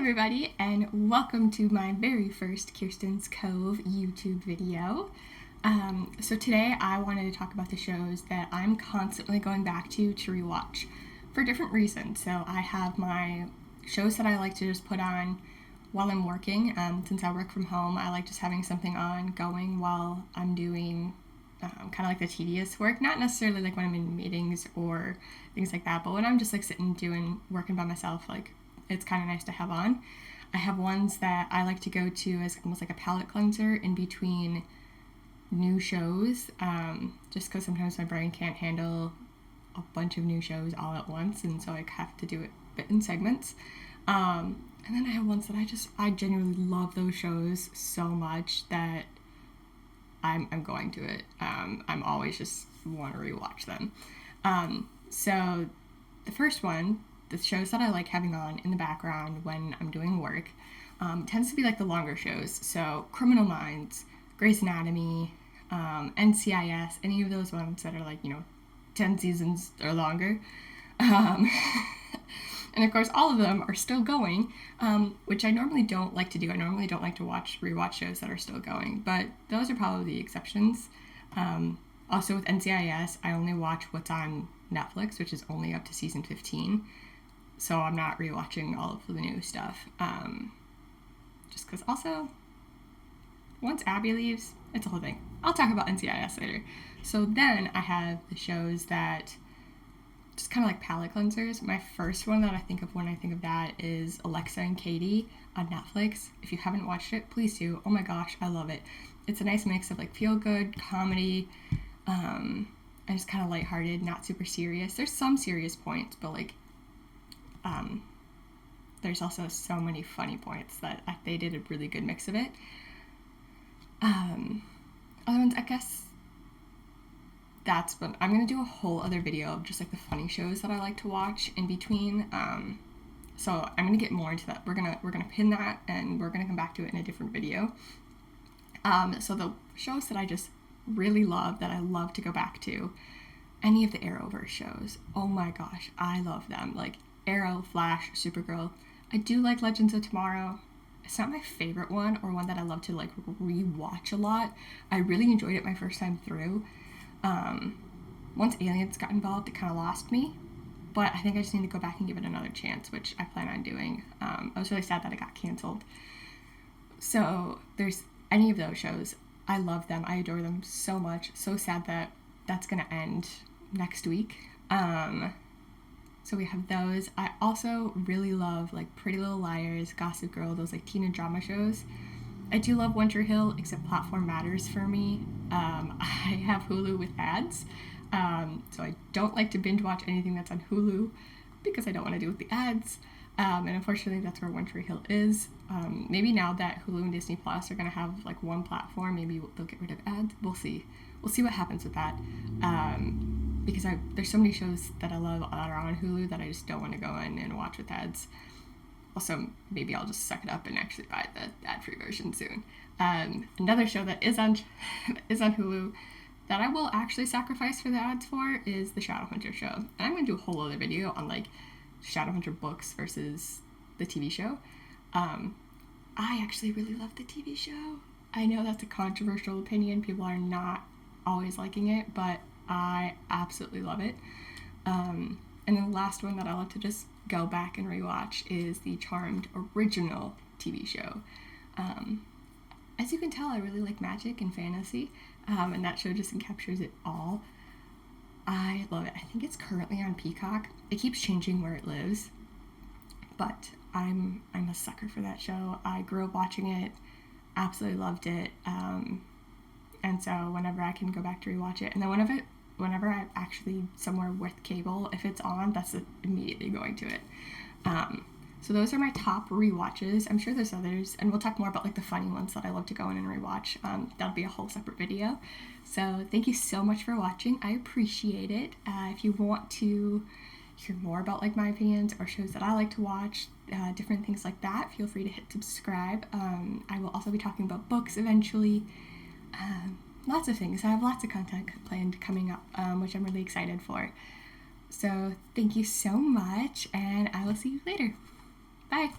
everybody, and welcome to my very first Kirsten's Cove YouTube video. So today I wanted to talk about the shows that I'm constantly going back to rewatch for different reasons. So I have my shows that I like to just put on while I'm working. Since I work from home, I like just having something on going while I'm doing kind of like the tedious work. Not necessarily like when I'm in meetings or things like that, but when I'm just like sitting working by myself, like it's kind of nice to have on. I have ones that I like to go to as almost like a palate cleanser in between new shows, just because sometimes my brain can't handle a bunch of new shows all at once, and so I have to do it a bit in segments. And then I have ones that I genuinely love those shows so much that I'm going to it. I'm always just want to rewatch them. So the first one, the shows that I like having on in the background when I'm doing work, tends to be like the longer shows. So Criminal Minds, Grey's Anatomy, NCIS, any of those ones that are like, 10 seasons or longer. And of course, all of them are still going, which I normally don't like to do. I normally don't like to rewatch shows that are still going, but those are probably the exceptions. Also with NCIS, I only watch what's on Netflix, which is only up to season 15. So I'm not rewatching all of the new stuff. Just because also, once Abby leaves, it's a whole thing. I'll talk about NCIS later. So then I have the shows that just kind of like palate cleansers. My first one that I think of when I think of that is Alexa and Katie on Netflix. If you haven't watched it, please do. Oh my gosh, I love it. It's a nice mix of like feel good, comedy, and just kind of lighthearted, not super serious. There's some serious points, but like there's also so many funny points that they did a really good mix of it. Other ones, I guess that's what I'm gonna do a whole other video of just like the funny shows that I like to watch in between. So I'm gonna get more into that. We're gonna pin that and we're gonna come back to it in a different video. So the shows that I just really love, that I love to go back to, any of the Arrowverse shows. Oh my gosh, I love them. Like Arrow, Flash, Supergirl. I do like Legends of Tomorrow. It's not my favorite one or one that I love to like rewatch a lot. I really enjoyed it my first time through. Once Aliens got involved, it kind of lost me, but I think I just need to go back and give it another chance, which I plan on doing. I was really sad that it got canceled. So there's any of those shows. I love them. I adore them so much. So sad that that's going to end next week. So we have those. I also really love like Pretty Little Liars, Gossip Girl, those like teen and drama shows. I do love One Tree Hill, except platform matters for me. I have Hulu with ads, so I don't like to binge watch anything that's on Hulu because I don't want to deal with the ads. And unfortunately, that's where One Tree Hill is. Maybe now that Hulu and Disney Plus are going to have like one platform, maybe they'll get rid of ads. We'll see. We'll see what happens with that. Because there's so many shows that I love that are on Hulu that I just don't want to go in and watch with ads. Also, maybe I'll just suck it up and actually buy the ad-free version soon. Another show that is on Hulu that I will actually sacrifice for the ads for is the Shadowhunter show. And I'm going to do a whole other video on like Shadowhunter books versus the TV show. I actually really love the TV show. I know that's a controversial opinion. People are not always liking it, but I absolutely love it. And then the last one that I love to just go back and rewatch is the Charmed original TV show. As you can tell, I really like magic and fantasy, and that show just encaptures it all. I love it. I think it's currently on Peacock. It keeps changing where it lives, but I'm a sucker for that show. I grew up watching it, absolutely loved it, and so whenever I can go back to rewatch it, and then whenever I'm actually somewhere with cable, if it's on, that's immediately going to it. So those are my top rewatches. I'm sure there's others, and we'll talk more about like the funny ones that I love to go in and rewatch. That'll be a whole separate video. So thank you so much for watching. I appreciate it. If you want to hear more about like my opinions or shows that I like to watch, different things like that, feel free to hit subscribe. I will also be talking about books eventually. Lots of things. I have lots of content planned coming up, which I'm really excited for. So thank you so much, and I will see you later. Bye.